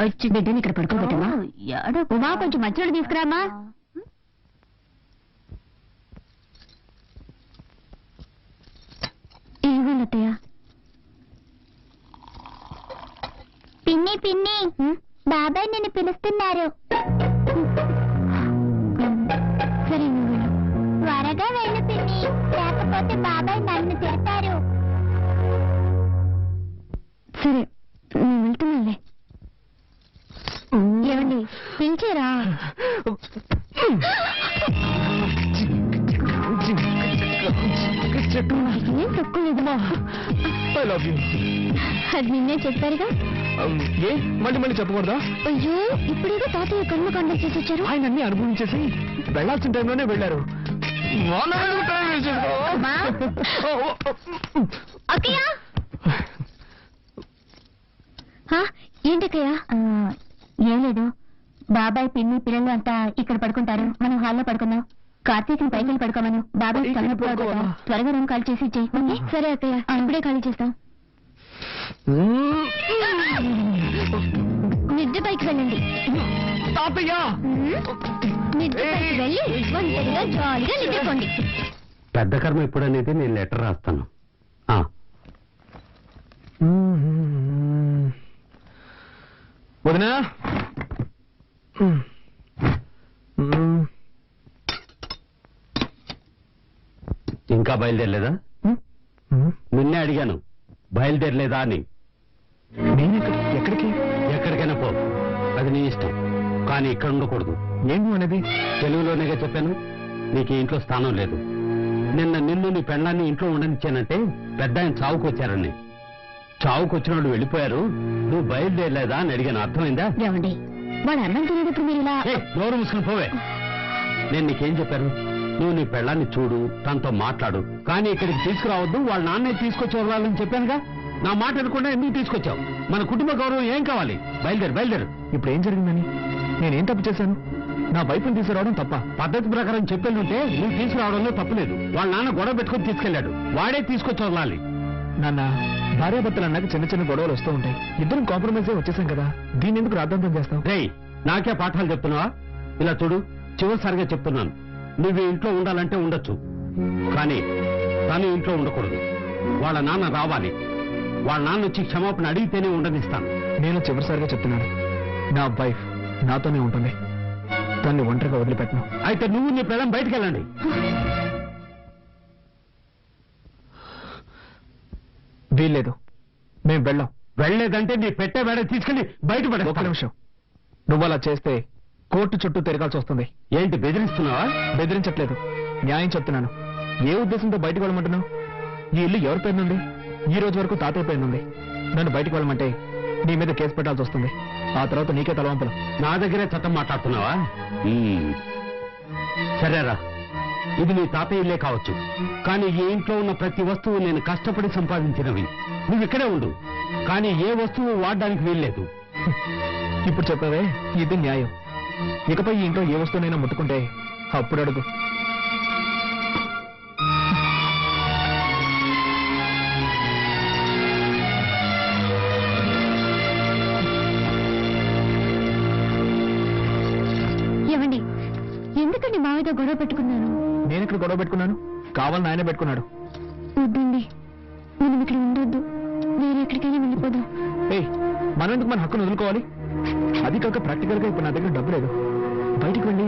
వచ్చి బిడ్డని ఇక్కడ పడుకోబెట్టమ్మా. ఉమా కొంచెం మంచినీళ్ళు తీసుకురామా. ఏమన్నయ్య? పిన్ని పిన్ని, బాబాయ్ నిన్ను పిలుస్తున్నారు. సరే త్వరగా వెళ్ళు పిన్ని, లేకపోతే బాబాయ్ నన్ను తిడతారు. సరే నేను వెళ్తున్నానులే. ఏమండి పిలిచారా? ఏం తక్కువలేదుమా. అది నిన్నే చెప్పారుగా. ఏ మళ్ళీ మళ్ళీ చెప్పకూడదా? అయ్యో ఇప్పుడేదో తాతయ్య కళ్ళు కండ చేసి వచ్చారు. ఆయన అన్ని అనుభవించేసి వెళ్లాల్సిన టైంలోనే వెళ్ళారు. ఏంటక్కయ్య? ఏం లేదు, బాబాయ్ పిన్ని పిల్లలు అంతా ఇక్కడ పడుకుంటారు, మనం హాల్లో పడుకుందాం. కార్తీక్ పైకి వెళ్ళి పడుకోమను. బాబాయ్ త్వరగా రూమ్ ఖాళీ చేసి ఇచ్చేయి. సరే అక్కయ్య, ఇప్పుడే ఖాళీ చేస్తాం. నిద్ర పైకి వెళ్ళండి. నిద్ర పైకి వెళ్ళి ఒంటరిగా జాలీగా నిద్రపోండి. పెద్ద కర్మ ఎప్పుడనేది నేను లెటర్ రాస్తాను. వదినా, ఇంకా బయలుదేరలేదా? నిన్నే అడిగాను బయలుదేరలేదా అని. ఎక్కడికి? ఎక్కడికైనా పో, అది నీ ఇష్టం, కానీ ఇక్కడ ఉండకూడదు. ఏంటి అనేది? తెలుగులోనేగా చెప్పాను, నీకు ఇంట్లో స్థానం లేదు. నిన్ను నీ పెళ్ళాన్ని ఇంట్లో ఉండనిచ్చానంటే పెద్ద ఆయన చావుకొచ్చారని. చావుకొచ్చిన వాళ్ళు వెళ్ళిపోయారు, నువ్వు బయలుదేరలేదా అని అడిగాను. అర్థమైందా? ఏమండి వాడు అన్నం తినేటప్పుడు మీరు ఇలా నోరు మూసుకుని పోవే. నేను నీకేం చెప్పాను? నువ్వు నీ పెళ్ళాన్ని చూడు, తనతో మాట్లాడు, కానీ ఇక్కడికి తీసుకురావద్దు, వాళ్ళ నాన్నే తీసుకొచ్చి వదలాలని చెప్పానుగా. నా మాట అనుకుండా ఎందుకు తీసుకొచ్చావు? మన కుటుంబ గౌరవం ఏం కావాలి? బయలుదేరు. ఇప్పుడు ఏం జరిగిందని? నేనేం తప్పు చేశాను? నా వైపుని తీసుకురావడం తప్ప? పద్ధతి ప్రకారం చెప్పేందుంటే నువ్వు తీసుకురావడంలో తప్పులేదు. వాళ్ళ నాన్న గొడవ పెట్టుకుని తీసుకెళ్లాడు, వాడే తీసుకొచ్చి వదలాలి. నాన్న, భార్యాభర్తలు అన్నాక చిన్న చిన్న గొడవలు వస్తూ ఉంటాయి. ఇద్దరం కాంప్రమైజ్ వచ్చేసాం కదా, దీన్ని ఎందుకు రాద్ధాంతం చేస్తావు? రేయ్, నాకే పాఠాలు చెప్తున్నావా? ఇలా చూడు, చివరిసారిగా చెప్తున్నాను, నువ్వు ఇంట్లో ఉండాలంటే ఉండొచ్చు, కానీ తను ఇంట్లో ఉండకూడదు. వాళ్ళ నాన్న రావాలి, వాళ్ళ నాన్న వచ్చి క్షమాపణ అడిగితేనే ఉండనిస్తాను. నేను చివరిసారిగా చెప్తున్నాను, నా వైఫ్ నాతోనే ఉంటుంది, తన్ని ఒంటరిగా వదిలిపెట్టను. అయితే నువ్వు నీ పిల్లలు బయటికి వెళ్ళండి. వీల్లేదు, మేము వెళ్ళాం. వెళ్ళలేదంటే నీ పెట్టే వేడ తీసుకెళ్లి బయటపడే. ఒక్క నిమిషం, నువ్వు అలా చేస్తే కోర్టు చుట్టూ తిరగాల్సి వస్తుంది. ఏంటి బెదిరిస్తున్నావా? బెదిరించట్లేదు, న్యాయం చెప్తున్నాను. ఏ ఉద్దేశంతో బయటకు వెళ్ళమంటున్నావు? ఈ ఇల్లు ఎవరి పేరునుంది? ఈ రోజు వరకు తాతయ్య పేరునుంది. నన్ను బయటకు వెళ్ళమంటే నీ మీద కేసు పెట్టాల్సి వస్తుంది. ఆ తర్వాత నీకే తలవంపులు. నా దగ్గరే చట్టం మాట్లాడుతున్నావా? సరేరా, ఇది నీ తాతయ్య ఇల్లే కావచ్చు, కానీ ఈ ఇంట్లో ఉన్న ప్రతి వస్తువు నేను కష్టపడి సంపాదించినవి. నువ్వు ఇక్కడే ఉండు, కానీ ఏ వస్తువు వాడడానికి వీల్లేదు. ఇప్పుడు చెప్పావే, ఇది న్యాయం. ఇకపై ఈ ఇంట్లో ఏ వస్తువునైనా ముట్టుకుంటే అప్పుడు అడుగు. ఏమండి, ఎందుకండి మావితో గొడవ పెట్టుకున్నాను? నేను ఇక్కడ గొడవ పెట్టుకున్నాను? కావాలని ఆయన పెట్టుకున్నాడు. వద్దండి, మనం ఇక్కడ ఉండొద్దు, వేరే ఎక్కడికైనా వెళ్ళిపోదాం. మనం ఎందుకు మన హక్కును వదులుకోవాలి? అది కాక ప్రాక్టికల్ గా ఇప్పుడు నా దగ్గర డబ్బు లేదు. బయటికి వెళ్ళి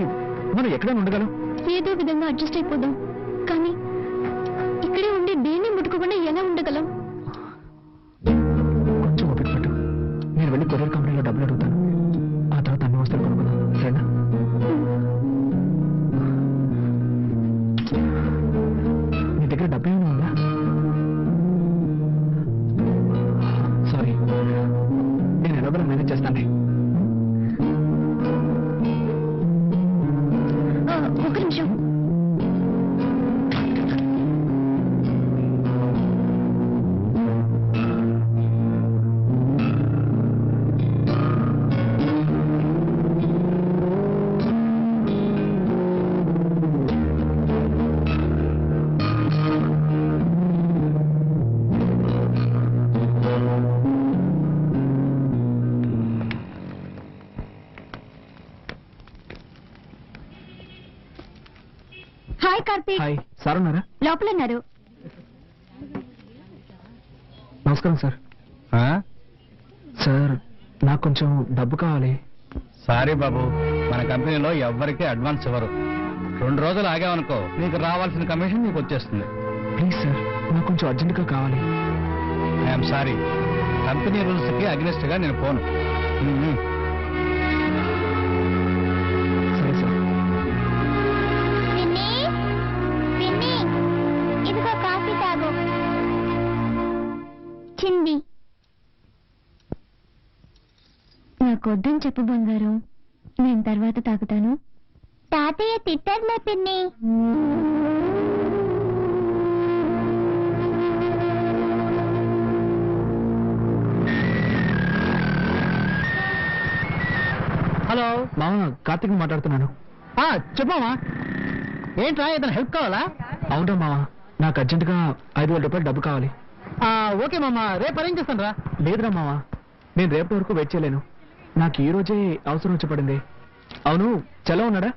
మనం ఎక్కడైనా ఉండగలం. ఏదో విధంగా అడ్జస్ట్ అయిపోదాం, కానీ ఇక్కడే ఉండి దేన్ని ముట్టుకోకుండా ఎలా ఉండగలం? కొంచెం ఓపిక పట్టు, నేను వెళ్ళి కొరియర్ కంపెనీలో డబ్బులు అడుగుతాను. ఆ తర్వాత అన్ని వస్తువులు కొనుక్కుందాం, సరేనా? నీ దగ్గర డబ్బు ఏమైనా ఉందా? సారీ, నేను ఎలాగో మేనేజ్ చేస్తాను. ఒక నిమిషం. కార్తీక్. హాయ్, సార్ ఉన్నారా? లోపల ఉన్నారు. నమస్కారం సార్. సార్ నాకు కొంచెం డబ్బు కావాలి. సారీ బాబు, మన కంపెనీలో ఎవ్వరికీ అడ్వాన్స్ ఇవ్వరు. 2 రోజులు ఆగామనుకో నీకు రావాల్సిన కమిషన్ నీకు వచ్చేస్తుంది. ప్లీజ్ సార్, నాకు కొంచెం అర్జెంటుగా కావాలి. ఐఎమ్ సారీ, కంపెనీ రూల్స్ కి అగ్నిస్ట్ గా నేను పోను. సరే సార్. పిన్ని పిన్ని ఇదిగో కాఫీ తాగు. చింది. నాకు వద్దని చెప్పు బంగారం, నేను తర్వాత తాగుతాను. తాతయ్య తిట్టారులే పిన్ని. హలో మామ, కార్తీక్ మాట్లాడుతున్నాను. చెప్పమ్మా, ఏంట్రా ఏదైనా హెల్ప్ కావాలా? అవునా మామ, నాకు అర్జెంటుగా 5,000 రూపాయలు డబ్బు కావాలి. ఓకే మామ, రేపు అరేంజ్ చేస్తాను రా. లేదురా మామ, నేను రేపటి వరకు వెయిట్ చేయలేను. నాకు ఈ రోజే అవసరం వచ్చి పడింది. అవును, చలో ఉన్నాడా?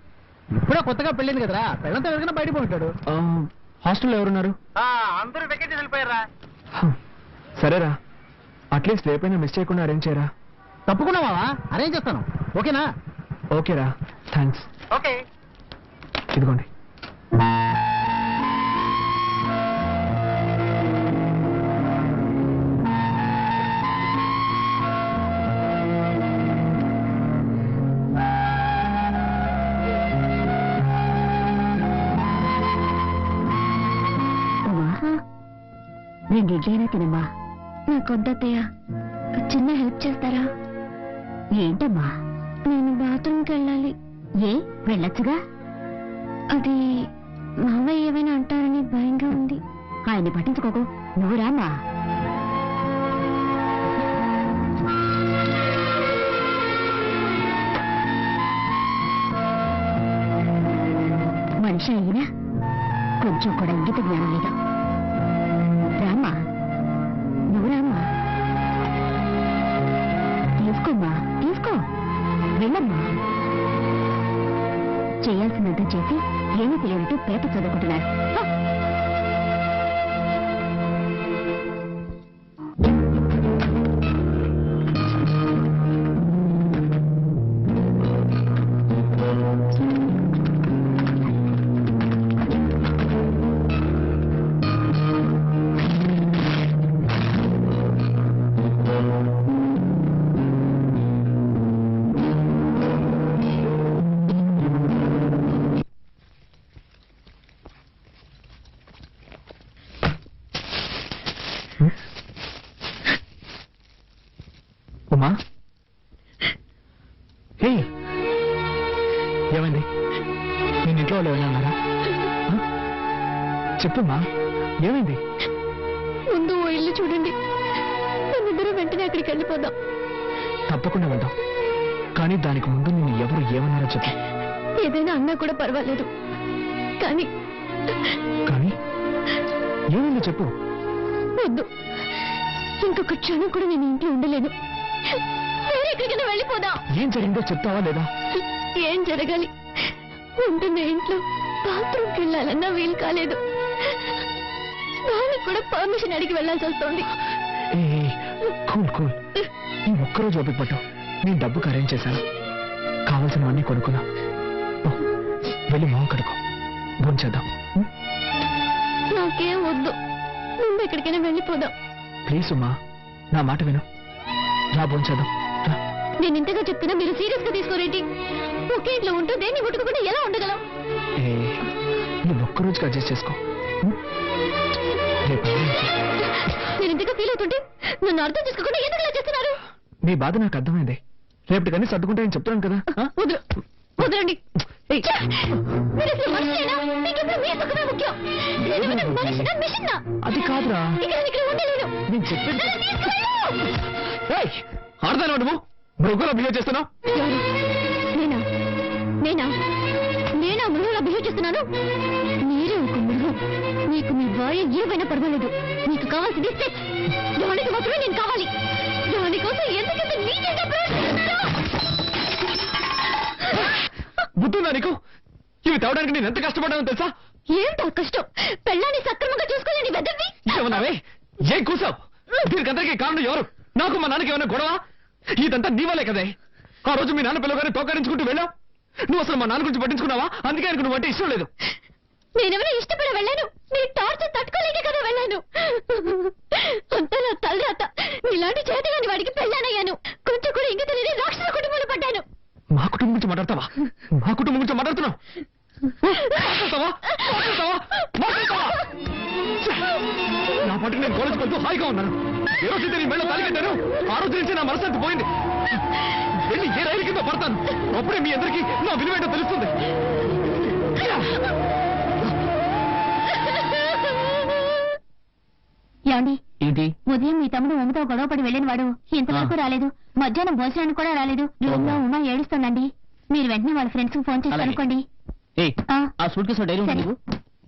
ఇప్పుడే కొత్తగా పెళ్ళింది కదరా, పెళ్ళంతా ఎవరికైనా బయటకు ఉంటాడు. హాస్టల్లో ఎవరున్నారు? అందరూ వెకేషన్ వెళ్ళిపోయారా? సరేరా, అట్లీస్ట్ రేపైనా మిస్ చేయకుండా అరేంజ్ చేయరా. తప్పకుండా మావా, అరేంజ్ చేస్తాను. ఓకేనా? ఓకేరా, థ్యాంక్స్. ఓకే. ఇదిగోండి. నేను ఇడ్లైనా తినమ్మా. నాకు వద్దయ్యా, చిన్న హెల్ప్ చేస్తారా? ఏంటమ్మా? నేను బాత్రూమ్కి వెళ్ళాలి. ఏ, వెళ్ళొచ్చుగా. అది మావయ్య ఏమైనా అంటారని భయంగా ఉంది. ఆయన్ని పట్టించుకోకు, నువ్వు రామా. మనిషి అయినా కొంచెం కూడా ఇంగిత జ్ఞానం లేదు. రామా, నువ్వు రామా. తీసుకోమ్మా, తీసుకో, వెళ్ళమ్మా. చేయాల్సినంత చేసి ఏమీ తెలియనట్టు పేపర్ చదువుకుంటున్నారు. ఉమా, హే, ఏమైంది? నేను ఇంట్లో వాళ్ళు ఏమైనా అన్నారా? చెప్పమ్మా, ఏమైంది? ముందు ఓ ఇల్లు చూడండి, మనిద్దరం వెంటనే అక్కడికి వెళ్ళిపోదాం. తప్పకుండా వెళ్దాం, కానీ దానికి ముందు నేను ఎవరు ఏమన్నారో చెప్పు. ఏదైనా అన్నా కూడా పర్వాలేదు, కానీ కానీ ఏమైందో చెప్పు. వద్దు, ఇంకొక క్షణం కూడా నేను ఇంట్లో ఉండలేను. వేరే ఎక్కడికైనా వెళ్ళిపోదాం. ఏం జరిగిందో చెప్తావా లేదా? ఏం జరగాలి? ఉంటున్న ఇంట్లో బాత్రూమ్కి వెళ్ళాలన్నా వీలు కాలేదు. వాళ్ళకి కూడా పర్మిషన్ అడిగి వెళ్ళాల్సి వస్తుంది. కూల్ కూల్, ఈ ఒక్కరోజు ఓపిక పట్టు. నేను డబ్బుకు అరేంజ్ చేశాను, కావాల్సినవన్నీ కొనుక్కున్నా. వెళ్ళి మొహం కడుకో, భోంచేద్దాం. నాకేం వద్దు, ముందు ఎక్కడికైనా వెళ్ళిపోదాం. ప్లీజ్ ఉమా, నా మాట విను. రా, భోంచేద్దాం. నేను ఇంతగా చెప్తున్నా మీరు సీరియస్ గా తీసుకోరేంటి? ఒకే ఇంట్లో ఉంటూ దేన్ని ముట్టుకోకుండా ఎలా ఉండగలం? నువ్వు ఒక్కరోజుకి అడ్జస్ట్ చేసుకో. రేపు నేను ఇంతగా ఫీల్ అవుతుంటే నన్ను అర్థం చేసుకోకుండా ఎందుకు ఇలా చేస్తున్నారు? నీ బాధ నాకు అర్థమైంది. రేపటి కానీ సర్దుకుంటే నేను చెప్తున్నాను కదా. వదలు, వదలండి. మీరు అసలు మనిషేనా? మీకు ఇప్పుడు మీ సుఖమే ముఖ్యం. నేనేమైనా మనిషినా, మిషన్నా? అది కాదురా, ఇక్కడ ఉండలేను. నేను చెప్పేది. నన్ను తీసుకువెళ్ళు. ఆడదాను నువ్వు మృగంలో బిహేవ్ చేస్తున్నావు. నేనా నేనా నేనా మృగంలో బిహేవ్ చేస్తున్నాను? మీరే ఒక మృగం. మీకు మీ భార్య ఏమైనా పర్వాలేదు. మీకు కావాల్సింది సెక్స్. దానికి మాత్రమే నేను కావాలి. దానికోసం ఎందుకంత నీచంగా ప్రవర్తిస్తున్నారు? బుద్ధుందా నీకు? ఇవి తేవడానికి నేను ఎంత కష్టపడ్డానో తెలుసా? ఏంటో కష్టం పెళ్ళాన్ని సక్రమంగా చూసుకోలేని వెదవి ఏమన్నావే ఏం కూసావు దీనికందరికీ కారణం ఎవరు నాకు మా నాన్నకి ఏమైనా గొడవ ఇదంతా నీ వల్లే కదే ఆ రోజు మీ నాన్న పిల్లగానే తోకరించుకుంటూ వెళ్ళావు నువ్వు అసలు మా నాన్న గురించి పట్టించుకున్నావా అందుకే ఆయనకు నువ్వు అంటే ఇష్టం లేదు నేనెవరో ఇష్టపడి వెళ్ళాను నీ టార్చర్ తట్టుకోలేక కదా వెళ్ళాను అంతా నా తలరాత నీలాంటి చేతగాని వాడికి పెళ్ళానయ్యాను కొంచెం కూడా ఇంక తెలియని రాక్షస కుటుంబంలో పడ్డాను మా కుటుంబం గురించి మాట్లాడతావా మా కుటుంబం గురించి మాట్లాడుతున్నావు మాట్లాడతావా? మాట్లాడతావా? మాట్లాడతావా? ఛే! నా పట్టుకు నేను కాలేజ్కి వెళ్తూ హాయిగా ఉన్నాను ఏ రోజు నీ మెళ్ళ తాలి కట్టాను ఆ రోజు నుంచి నా మనసు పోయింది వెళ్ళి ఏ రైలు కింద పడతాను అప్పుడే మీ అందరికీ నా విలువేంటో తెలుస్తుంది ఏమండి ఏంటి ఉదయం మీ తమ్ముడు ఉమ్మతో గొడవపడి వెళ్ళిన వాడు ఇంతవరకు రాలేదు మధ్యాహ్నం భోజనానికి కూడా రాలేదు రూమ్ లో ఉమ్మ ఏడుస్తుందండి మీరు వెంటనే వాళ్ళ ఫ్రెండ్స్ కి ఫోన్ చేసి అనుకోండి ఆ సూట్ కేసు డైరీ ఉంటుంది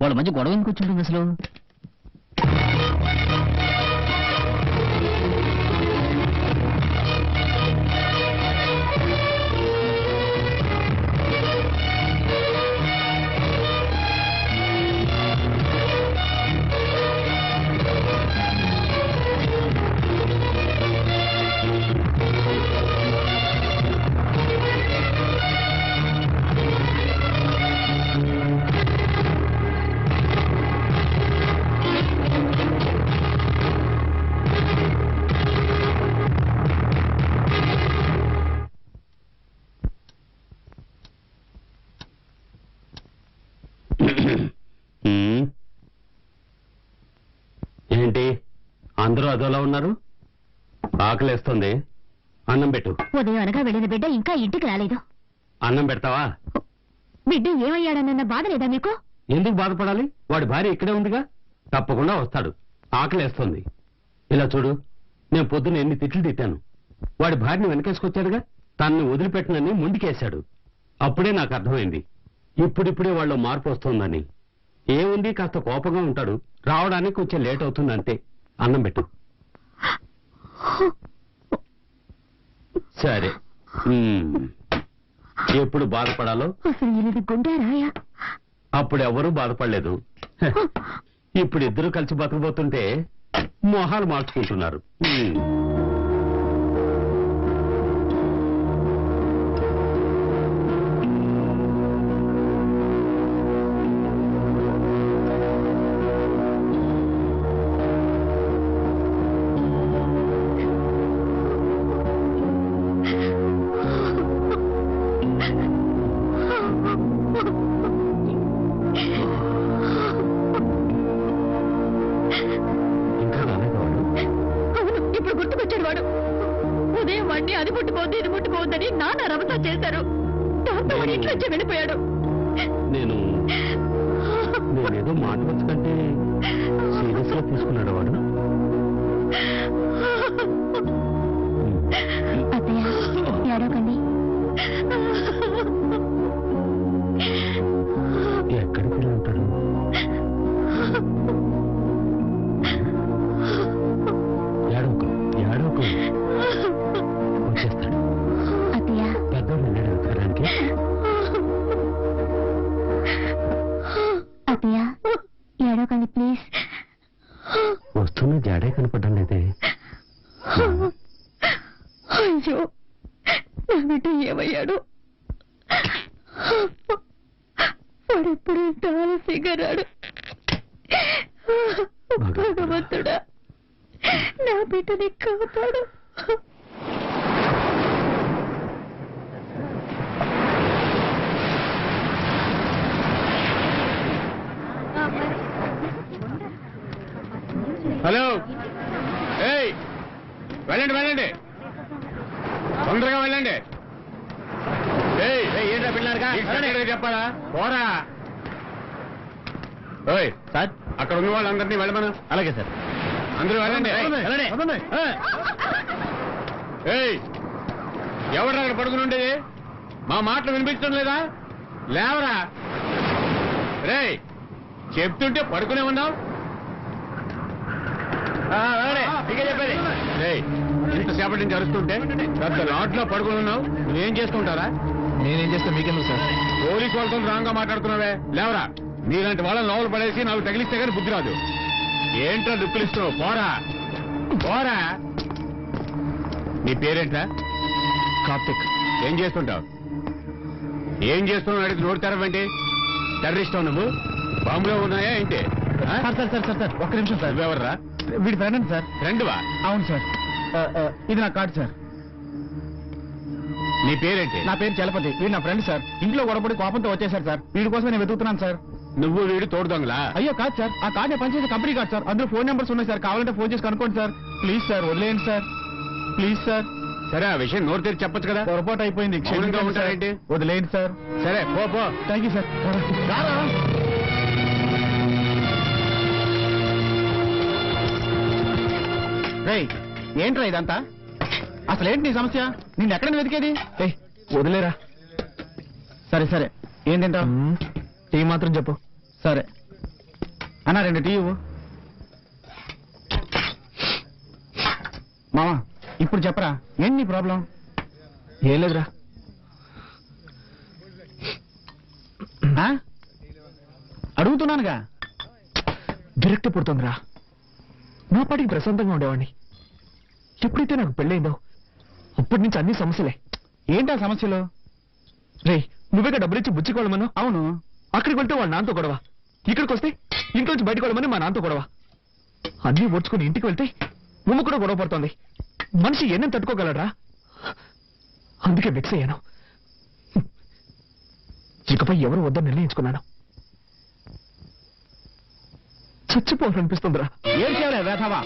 వాళ్ళ మధ్య గొడవ ఎందుకు వచ్చింటుంది అసలు ఏంటి అందరూ అదోలా ఉన్నారు ఆకలేస్తుంది అన్నం పెట్టు ఉదయం అనగా వెళ్ళిన బిడ్డ ఇంకా ఇంటికి రాలేదు అన్నం పెడతావా బిడ్డ ఏమయ్యాడన్న బాధ లేదా మీకు ఎందుకు బాధపడాలి వాడి భార్య ఇక్కడే ఉందిగా తప్పకుండా వస్తాడు ఆకలేస్తుంది ఇలా చూడు నేను పొద్దున ఎన్ని తిట్లు తిట్టాను వాడి భార్యని వెనకేసుకొచ్చాడుగా తనని వదిలిపెట్టనని ముందుకేశాడు అప్పుడే నాకు అర్థమైంది ఇప్పుడిప్పుడే వాళ్ళు మార్పు వస్తోందని ఏముంది కాస్త కోపంగా ఉంటాడు రావడానికి కొంచెం లేట్ అవుతుంది అంతే అన్నం పెట్టు సరే ఎప్పుడు బాధపడాలో అసలు ఇది గుండారాయా అప్పుడు ఎవరూ బాధపడలేదు ఇప్పుడు ఇద్దరు కలిసి బతకబోతుంటే మొహాలు మార్చుకుంటున్నారు అది ముట్టుకోవద్దు ఇది ముట్టుకోవద్దని నాన్న రమతా చేశారు దాంతో వాడి ఇంట్లో నుంచి వెళ్ళిపోయాడు నేనేదో మాట వచ్చి కంటే సీరియస్ గా తీసుకున్నాడు వాడు అత్తయ్య ఏడవకండి ఎక్కడికి వెళ్ళి ఉంటాడు ఏడవకు వచ్చేస్తాడు అత్తయ్య పెద్దోడు వెళ్ళాడు వెతకడానికి అత్తయ్య ఏడవకండి ప్లీజ్ వస్తున్న జాడే కనపడ్డం లేదే అయ్యో నా బిడ్డ ఏమయ్యాడు వాడెప్పుడు ఇంత ఆలస్యంగా రాడు భగవంతుడా నా బిడ్డని కాపాడు హలో ఏయ్ వెళ్ళండి వెళ్ళండి తొందరగా వెళ్ళండి ఏంటో పిల్లలుగా చెప్పాలా పోరా ఓయ్ సార్ అక్కడ ఉన్న వాళ్ళందరినీ వెళ్ళమను అలాగే సార్ అందరూ వెళ్ళండి ఏయ్ ఎవరు అక్కడ పడుకుని ఉండేది మా మాటలు వినిపించడం లేదా లేవరా రే చెప్తుంటే పడుకునే ఉన్నావు చెప్పేది ఇంతసేపటి నుంచి అరుస్తుంటే పెద్ద లాట్లో పడుకుని ఉన్నావు నువ్వేం చేసుకుంటారా నేనేం చేస్తా మీకెందుకు సార్ పోలీసు వాళ్ళతో రాంగ్ గా మాట్లాడుతున్నావే లేవరా నీలాంటి వాళ్ళని లోపల పడేసి నాకు తగిలిస్తే కానీ బుద్ధి రాదు. ఏంట్రా దుక్కులు ఇస్తున్నావు? పోరా పోరా. నీ పేరేంట్రా? కార్తిక్. ఏం చేస్తుంటావు? ఏం చేస్తున్నావు అడిగి నోరు తెరవంటి. టెర్రరిస్టావు నువ్వు? బాంబులో ఉన్నాయా ఏంటి? సార్ ఒక్క నిమిషం సార్. నువ్వెవర్రా? వీడి ఫ్రెండ్ సార్. ఫ్రెండ్వా? అవును సార్. ఇది నా కార్డు సార్. నీ పేరేంటి? నా పేరు చలపతి. వీడు నా ఫ్రెండ్ సార్. ఇంట్లో గొడవపడి కోపంతో వచ్చేసారు సార్. వీడి కోసం నేను వెతుకుతున్నాను సార్. నువ్వు వీడు తోడు దొంగలా? అయ్యో కాదు సార్, ఆ కార్డు నేను పనిచేసే కంపెనీ కార్డు సార్. అందులో ఫోన్ నెంబర్స్ ఉన్నాయి సార్. కావాలంటే ఫోన్ చేసి కనుక్కోండి సార్. ప్లీజ్ సార్, వదిలేయండి సార్. Please sir. సరే, ఆ విషయం నోరు తెరిచి చెప్పొచ్చు కదా. పొరపాటు అయిపోయింది. మౌనంగా ఉంటారేంటి? వదిలేయండి సార్. సరే పో పో. Thank you sir. రేయ్, ఏంట్రా ఇదంతా? అసలు ఏంటి నీ సమస్య? నిన్ను ఎక్కడ వెతికేది? వదిలేరా. సరే సరే, ఏం తింటావు? టీ మాత్రం చెప్పు. సరే అన్నా, 2 టీ ఇవ్వు. మామా, ఇప్పుడు చెప్పరా, ఏంటి నీ ప్రాబ్లం? ఏం లేదురా. అడుగుతున్నానుగా. విరక్తి పుడుతుందిరా. నా పాటికి ప్రశాంతంగా ఉండేవాడిని. ఎప్పుడైతే నాకు పెళ్ళైందో అప్పటి నుంచి అన్ని సమస్యలే. ఏంటా సమస్యలు? రే, నువ్వేగా డబ్బులిచ్చి బుచ్చుకోవాలమను? అవును. అక్కడికి వెళ్తే వాళ్ళ నాన్నతో గొడవ, ఇక్కడికి వస్తే ఇంట్లోంచి బయటకు వెళ్ళమని మా నాన్నతో గొడవ. అన్నీ ఓడ్చుకుని ఇంటికి వెళ్తే నువ్వు కూడా గొడవ పడుతోంది. మనిషి ఎన్నేం తట్టుకోగలరా? అందుకే వెక్స్ అయ్యాను. ఇకపై ఎవరు వద్దని నిర్ణయించుకున్నాను. చచ్చిపోవాలనిపిస్తుందిరా. ఏం చేయాలి వేధవా?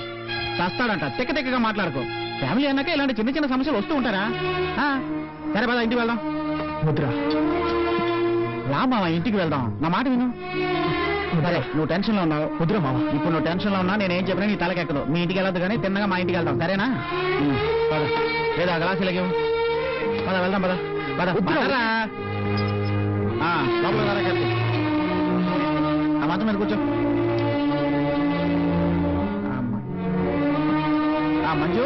చస్తాడంట. తెక్కగా మాట్లాడుకో. ఫ్యామిలీ అన్నాక ఇలాంటి చిన్న చిన్న సమస్యలు వస్తూ ఉంటారా? సరే పద, ఇంటికి వెళ్దాం. వద్దురా. రా మావా, ఇంటికి వెళ్దాం. నా మాట విను. సరే, నువ్వు టెన్షన్ లో ఉన్నావు. వద్దురా మావా. ఇప్పుడు నువ్వు టెన్షన్ లో ఉన్నా నేనేం చెప్పినా నీ తలకెక్కదు. మీ ఇంటికి వెళ్ళొద్దు కానీ తిన్నగా మా ఇంటికి వెళ్దాం. సరేనా? పద. లేదా గ్లాసు లగేవు. పద వెళ్దాం. పద పద. వద్దురా. లోపల రా కలిసి. ఆ మంచం మీద కూర్చో. మంజు,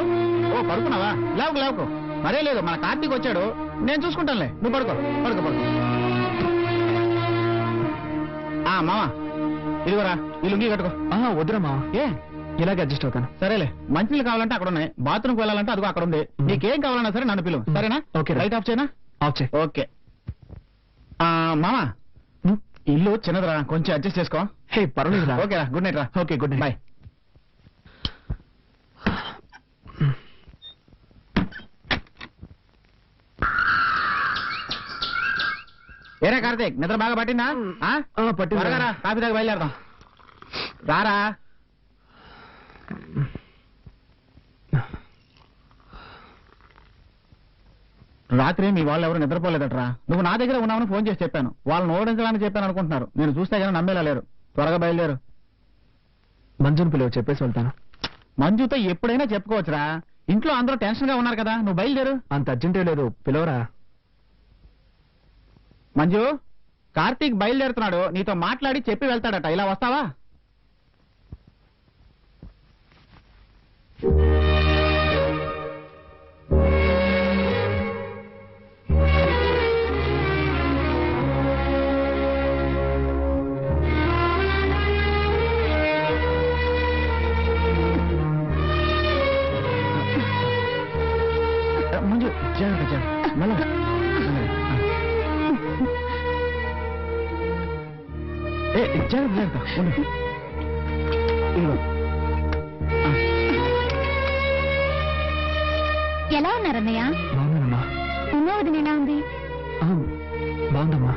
ఓ పడుకున్నావా? లేవకు లేవకు. మరే లేదు, మన కార్తీక్ వచ్చాడు. నేను చూసుకుంటానులే, నువ్వు పడుకో. పడుకో పడుకో. మావా, ఇదిగోరా, ఈ లుంగి కట్టుకో. వద్దురా మావా. ఏ, ఇలాగే అడ్జస్ట్ అవుతాను. సరేలే, మంచినీళ్ళు కావాలంటే అక్కడ ఉన్నాయి. బాత్రూమ్కి వెళ్ళాలంటే అదిగో అక్కడ ఉంది. నీకేం కావాలన్నా సరే నన్ను పిలువు. సరేనా? ఓకే. లైట్ ఆఫ్ చేయనా? ఆఫ్ చేయి. ఓకే. మామా, ఇల్లు చిన్నదిరా, కొంచెం అడ్జస్ట్ చేసుకో. హే, పర్వాలేదురా. ఓకేరా, గుడ్ నైట్ రా. Okay, good night. బాయ్. ఏరా కార్తీక్, నిద్ర బాగా పట్టిందా? పట్టిందా? కాఫీ దాకా బయలుదేరదాం. రారా. రాత్రి మీ వాళ్ళు ఎవరు నిద్రపోలేదట్రా. నువ్వు నా దగ్గర ఉన్నావని ఫోన్ చేసి చెప్పాను. వాళ్ళని ఓడించాలని చెప్పాను అనుకుంటున్నారు. నేను చూస్తే కానీ నమ్మేలా లేరు. త్వరగా బయలుదేరు. మంజుని పిలువ, చెప్పేసి వెళ్తాను. మంజుతో ఎప్పుడైనా చెప్పుకోవచ్చురా. ఇంట్లో అందరూ టెన్షన్ గా ఉన్నారు కదా. నువ్వు బయలుదేరు. అంత అర్జెంటే లేదు, పిలవరా. మంజు, కార్తీక్ బయలుదేరుతున్నాడు. నీతో మాట్లాడి చెప్పి వెళ్తాడట. ఇలా వస్తావా? మంజు, జాగ్రత్త జాగ్రత్త. ఎలా ఉన్నారన్నయ్య? బాగున్నానమ్మా. ఉన్నా వదిన ఎలా ఉంది? బాగుందమ్మా.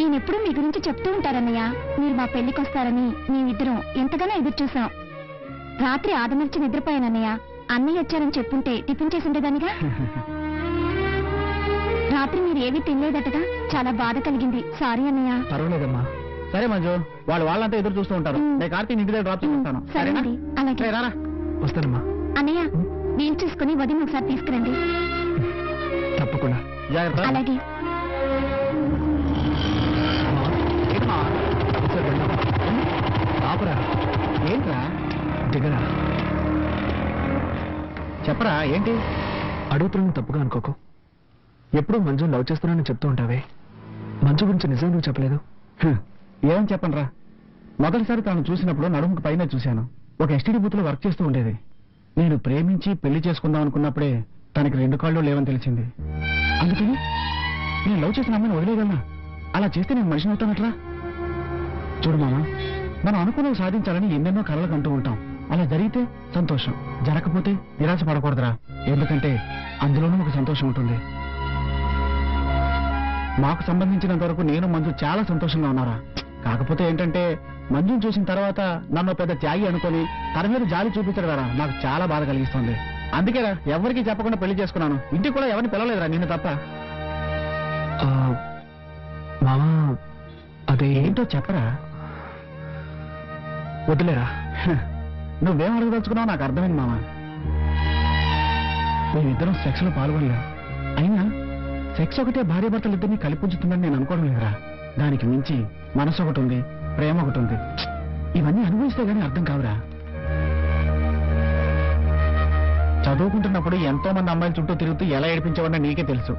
ఈయనెప్పుడు మీ గురించి చెప్తూ ఉంటారన్నయ్య. మీరు మా పెళ్లికి వస్తారని మేమిద్దరం ఎంతగానో ఎదురు చూసాం. రాత్రి ఆదమర్చి నిద్రపోయానన్నయ్య. అన్నయ్య వచ్చారని చెప్పుంటే టిఫిన్ చేసి ఉండేదానిగా. రాత్రి మీరు ఏమీ తినలేదటగా. చాలా బాధ కలిగింది. సారీ అన్నయ్య. పర్వాలేదమ్మా. సరే మంజు, వాళ్ళంతా ఎదురు చూస్తూ ఉంటారు. నేను కార్తీక్ ఇంటి దగ్గర డ్రాప్ చేసుకుంటాను. సరేనండి, అలాగే. రారా. వస్తానమ్మా. అన్నయ్య, వీలు చూసుకుని వదిన ఒకసారి తీసుకురండి. తప్పకుండా. జాగ్రత్త. అలాగే. ఆపరా. ఏంట్రా? దిగరా. చెప్పరా, ఏంటి? అడుగుతున్నాను, తప్పుగా అనుకోకు. ఎప్పుడూ మంజు లవ్ చేస్తున్నానని చెప్తూ ఉంటావే. మంజు గురించి నిజం నువ్వు చెప్పలేదు. ఏమని చెప్పండి రా. మొదటిసారి తాను చూసినప్పుడు నడుముకు పైన చూశాను. ఒక ఎస్టీడీ బూత్ లో వర్క్ చేస్తూ ఉండేది. నేను ప్రేమించి పెళ్లి చేసుకుందాం అనుకున్నప్పుడే తనకి 2 కాళ్ళు లేవని తెలిసింది. అందుకని నేను లవ్ చేసిన అమ్మాయిని వదిలేయగలనా? అలా చేస్తే నేను మనిషిని అవుతానట్రా? చూడు మామ, మనం అనుకున్నవి సాధించాలని ఎన్నెన్నో కలలు కంటూ ఉంటాం. అలా జరిగితే సంతోషం, జరగకపోతే నిరాశ పడకూడదురా. ఎందుకంటే అందులోనూ ఒక సంతోషం ఉంటుంది. మాకు సంబంధించినంత వరకు నేను మంజు చాలా సంతోషంగా ఉన్నారా. కాకపోతే ఏంటంటే మంజుని చూసిన తర్వాత నన్ను పెద్ద త్యాగి అనుకొని తన మీద జాలి చూపించడం ద్వారా నాకు చాలా బాధ కలిగిస్తుంది. అందుకేరా ఎవరికి చెప్పకుండా పెళ్లి చేసుకున్నాను. ఇంటికి కూడా ఎవరిని పిలవలేదురా, నిన్ను తప్ప. మామా అదే ఏంటో చెప్పరా. వదిలేరా. నువ్వేం అడగదలుచుకున్నావు నాకు అర్థమైంది మామ. మేమిద్దరం సెక్స్ లో పాల్గొనలేం. అయినా సెక్స్ ఒకటే భార్యాభర్తలు ఇద్దరిని కలిపించుతుందని నేను అనుకోవడం లేదురా. దానికి మించి మనసు ఒకటి ఉంది, ప్రేమ ఒకటి ఉంది. ఇవన్నీ అనుభవిస్తే గానీ అర్థం కావురా. చదువుకుంటున్నప్పుడు ఎంతో మంది అమ్మాయిల చుట్టూ తిరుగుతూ ఎలా ఏడిపించేవాడినా నీకే తెలుసు.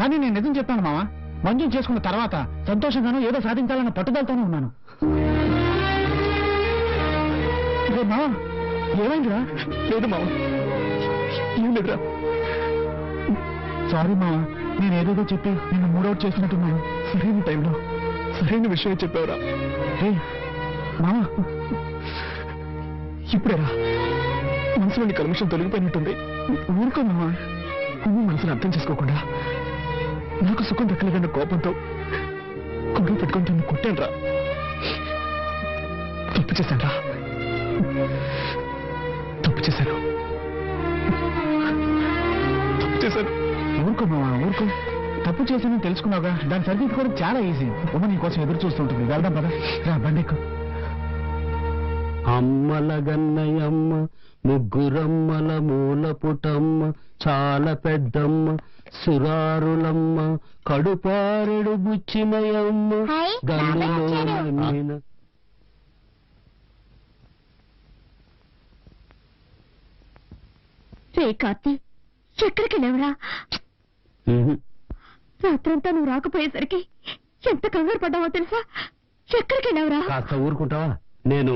కానీ నేను నిజం చెప్పాను మామ, మంజుని చేసుకున్న తర్వాత సంతోషంగానూ ఏదో సాధించాలన్న పట్టుదలతోనే ఉన్నాను. మామ ఏమైందిరా? లేదు మామ, ఏం లేదురా. సారీ మామ, నేను ఏదేదో చెప్పి నిన్ను మూడౌట్ చేసినట్టున్నాను. సరైన టైంలో సరైన విషయం చెప్పావురా. మామ ఇప్పుడేరా మనసులోని కల్మషం తొలగిపోయినట్టుంది. ఊరుకో మామ. నువ్వు మనసుని అర్థం చేసుకోకుండా నాకు సుఖం దక్కలేదన్న కోపంతో గొడవ పెట్టుకుని తను కొట్టాను రా. తప్పు చేశాను రా, తప్పు చేశాను. ఊరుకో మామ, ఊరుకో. తప్పు చేశానని తెలుసుకున్నావుగా, దాన్ని సరిదిద్దుకోవడం చాలా ఈజీ. ఉమ్మ నీ కోసం ఎదురు చూస్తుంటుంది. వెళ్దాం పద, రా బండెక్కు. అమ్మల గన్నయమ్మ, ముగ్గురమ్మల మూల పుటమ్మ, చాలా పెద్దమ్మ, సురారులమ్మ, కడుపారెడు బుచ్చినయమ్మ, హాయ్, గన్నులో బాబాయ్ నన్నిన. రే కార్తీ, ఎక్కడికి లేవరా? రాత్రంతా నువ్వు రాకపోయేసరికి ఎంత కంగారు పడ్డావో తెలుసా? ఎక్కడికి లేవరా? కాస్త ఊరుకుంటావా? నేను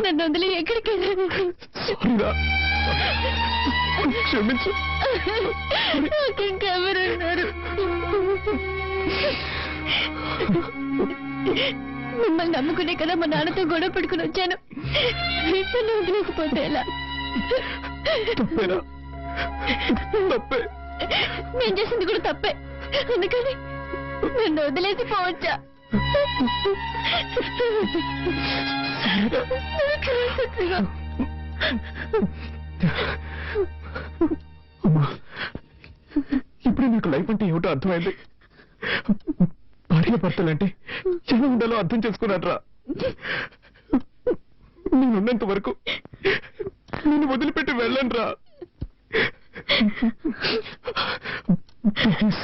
నన్ను వదిలి ఎక్కడికి క్షమించు. ఇంకెవరున్నారు? మిమ్మల్ని నమ్ముకునే కదా మా నాన్నతో గొడవ పెట్టుకుని వచ్చాను. నన్ను వదిలేకపోతే ఎలా? తప్పేనా? తప్పే. నేను చేసింది కూడా తప్పే. అందుకని నన్ను వదిలేసి పోవచ్చా? అమ్మా, ఇప్పుడు నాకు లైఫ్ అంటే ఏమిటో అర్థమైంది. భార్య భర్తలంటే ఎలా ఉండాలో అర్థం చేసుకున్నాడ్రా. నేనున్నంత వరకు నేను వదిలిపెట్టి వెళ్ళను రా. Please.